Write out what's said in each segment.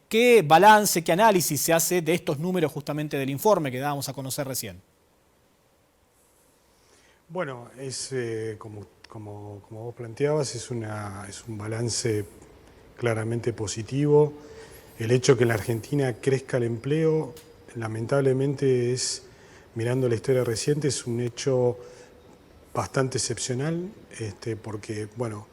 ¿Qué balance, qué análisis se hace de estos números justamente del informe que dábamos a conocer recién? Bueno, como vos planteabas, es un balance claramente positivo. El hecho que en la Argentina crezca el empleo, lamentablemente mirando la historia reciente, es un hecho bastante excepcional, porque, bueno,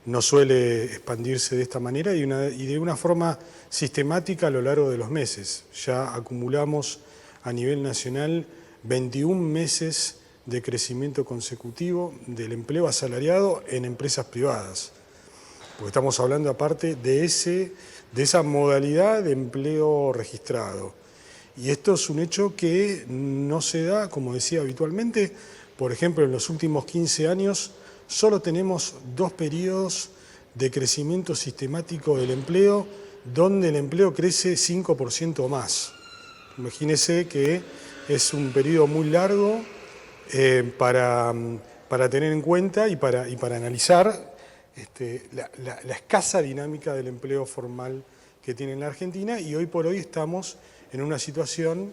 no suele expandirse de esta manera y de una forma sistemática a lo largo de los meses. Ya acumulamos a nivel nacional 21 meses de crecimiento consecutivo del empleo asalariado en empresas privadas. Porque estamos hablando aparte de esa modalidad de empleo registrado. Y esto es un hecho que no se da, como decía habitualmente. Por ejemplo, en los últimos 15 años solo tenemos 2 periodos de crecimiento sistemático del empleo donde el empleo crece 5% o más. Imagínense que es un periodo muy largo para tener en cuenta y para analizar la escasa dinámica del empleo formal que tiene en la Argentina, y hoy por hoy estamos en una situación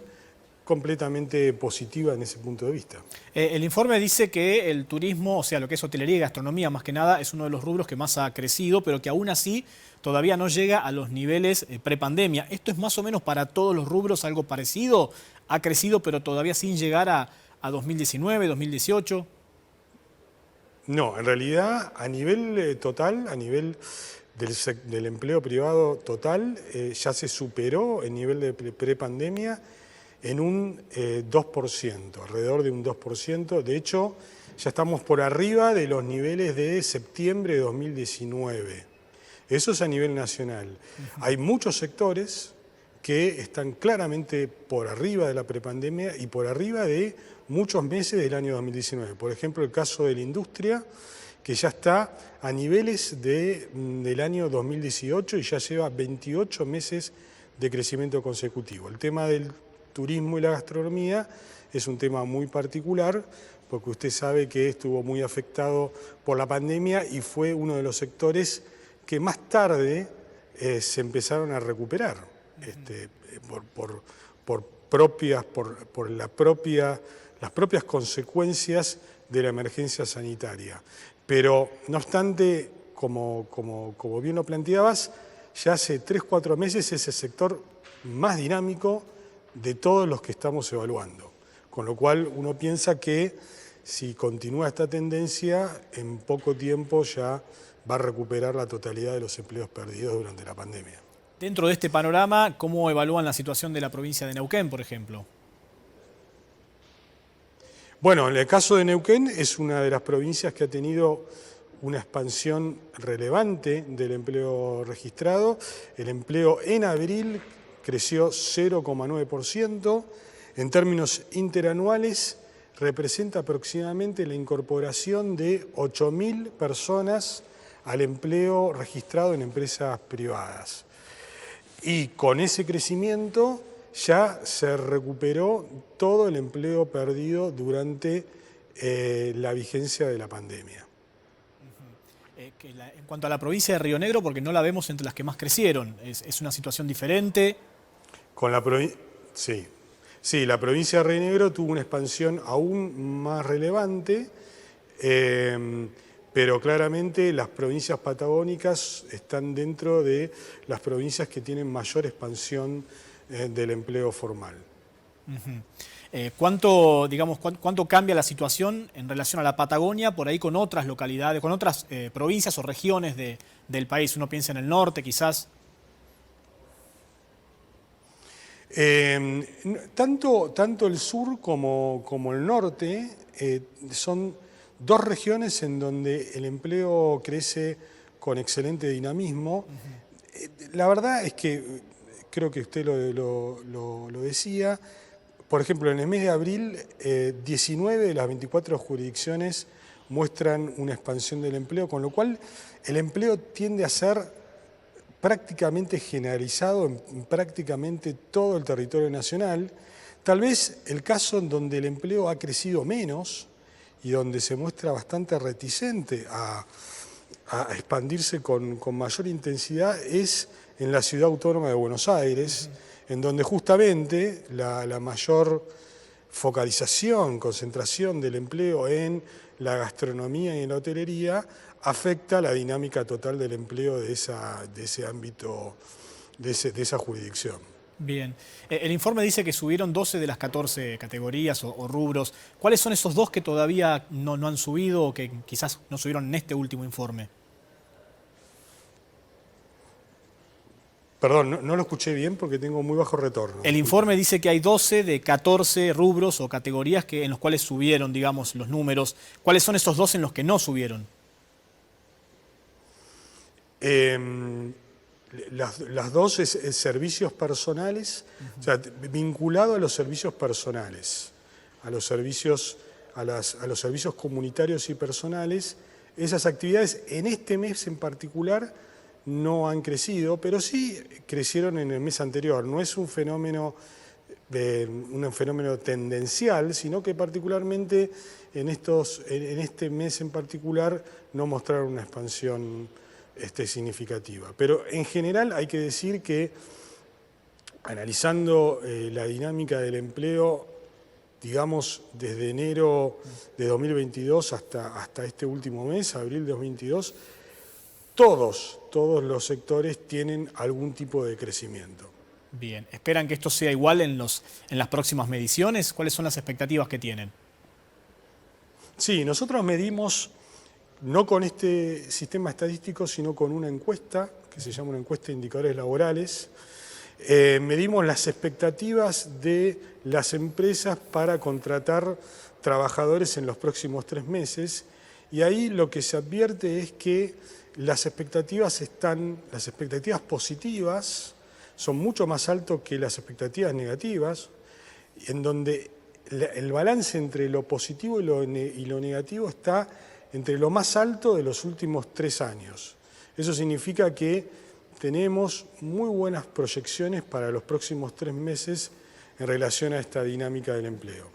completamente positiva en ese punto de vista. El informe dice que el turismo, o sea, lo que es hotelería y gastronomía más que nada, es uno de los rubros que más ha crecido, pero que aún así todavía no llega a los niveles prepandemia. ¿Esto es más o menos para todos los rubros algo parecido? ¿Ha crecido pero todavía sin llegar a 2019, 2018? No, en realidad a nivel total, a nivel del empleo privado total, ya se superó el nivel de prepandemia en un 2%, alrededor de un 2%. De hecho, ya estamos por arriba de los niveles de septiembre de 2019. Eso es a nivel nacional. Hay muchos sectores que están claramente por arriba de la prepandemia y por arriba de muchos meses del año 2019. Por ejemplo, el caso de la industria, que ya está a niveles del año 2018 y ya lleva 28 meses de crecimiento consecutivo. El tema del turismo y la gastronomía es un tema muy particular, porque usted sabe que estuvo muy afectado por la pandemia y fue uno de los sectores que más tarde se empezaron a recuperar, por las propias consecuencias de la emergencia sanitaria. Pero, no obstante, como bien lo planteabas, ya hace 3-4 meses es el sector más dinámico de todos los que estamos evaluando. Con lo cual uno piensa que si continúa esta tendencia, en poco tiempo ya va a recuperar la totalidad de los empleos perdidos durante la pandemia. Dentro de este panorama, ¿cómo evalúan la situación de la provincia de Neuquén, por ejemplo? Bueno, en el caso de Neuquén es una de las provincias que ha tenido una expansión relevante del empleo registrado. El empleo en abril creció 0,9%. En términos interanuales, representa aproximadamente la incorporación de 8.000 personas al empleo registrado en empresas privadas. Y con ese crecimiento ya se recuperó todo el empleo perdido durante la vigencia de la pandemia. En cuanto a la provincia de Río Negro, porque no la vemos entre las que más crecieron, ¿es una situación diferente? Sí, la provincia de Río Negro tuvo una expansión aún más relevante, pero claramente las provincias patagónicas están dentro de las provincias que tienen mayor expansión del empleo formal. ¿Cuánto cambia la situación en relación a la Patagonia por ahí con otras localidades, con otras provincias o regiones del país? Uno piensa en el norte, quizás. Tanto el sur como el norte son 2 regiones en donde el empleo crece con excelente dinamismo. La verdad es que creo que usted lo decía. Por ejemplo, en el mes de abril, 19 de las 24 jurisdicciones muestran una expansión del empleo, con lo cual el empleo tiende a ser prácticamente generalizado en prácticamente todo el territorio nacional. Tal vez el caso en donde el empleo ha crecido menos y donde se muestra bastante reticente a expandirse con mayor intensidad es en la Ciudad Autónoma de Buenos Aires, en donde justamente la mayor focalización, concentración del empleo en la gastronomía y en la hotelería afecta la dinámica total del empleo de ese ámbito, de esa jurisdicción. Bien. El informe dice que subieron 12 de las 14 categorías o rubros. ¿Cuáles son esos dos que todavía no han subido o que quizás no subieron en este último informe? Perdón, no lo escuché bien porque tengo muy bajo retorno. El informe dice que hay 12 de 14 rubros o categorías en los cuales subieron, digamos, los números. ¿Cuáles son esos 2 en los que no subieron? Las dos es servicios personales, o sea, vinculado a los servicios personales, a los servicios comunitarios y personales. Esas actividades en este mes en particular no han crecido, pero sí crecieron en el mes anterior. No es un fenómeno tendencial, sino que particularmente en este mes en particular no mostraron una expansión significativa. Pero en general hay que decir que analizando la dinámica del empleo, digamos desde enero de 2022 hasta este último mes, abril de 2022, todos los sectores tienen algún tipo de crecimiento. Bien, ¿esperan que esto sea igual en las próximas mediciones? ¿Cuáles son las expectativas que tienen? Sí, nosotros medimos, no con este sistema estadístico, sino con una encuesta, que se llama una encuesta de indicadores laborales. Medimos las expectativas de las empresas para contratar trabajadores en los próximos 3 meses, y ahí lo que se advierte es que las expectativas positivas son mucho más altas que las expectativas negativas, en donde el balance entre lo positivo y lo negativo está entre lo más alto de los últimos 3 años. Eso significa que tenemos muy buenas proyecciones para los próximos 3 meses en relación a esta dinámica del empleo.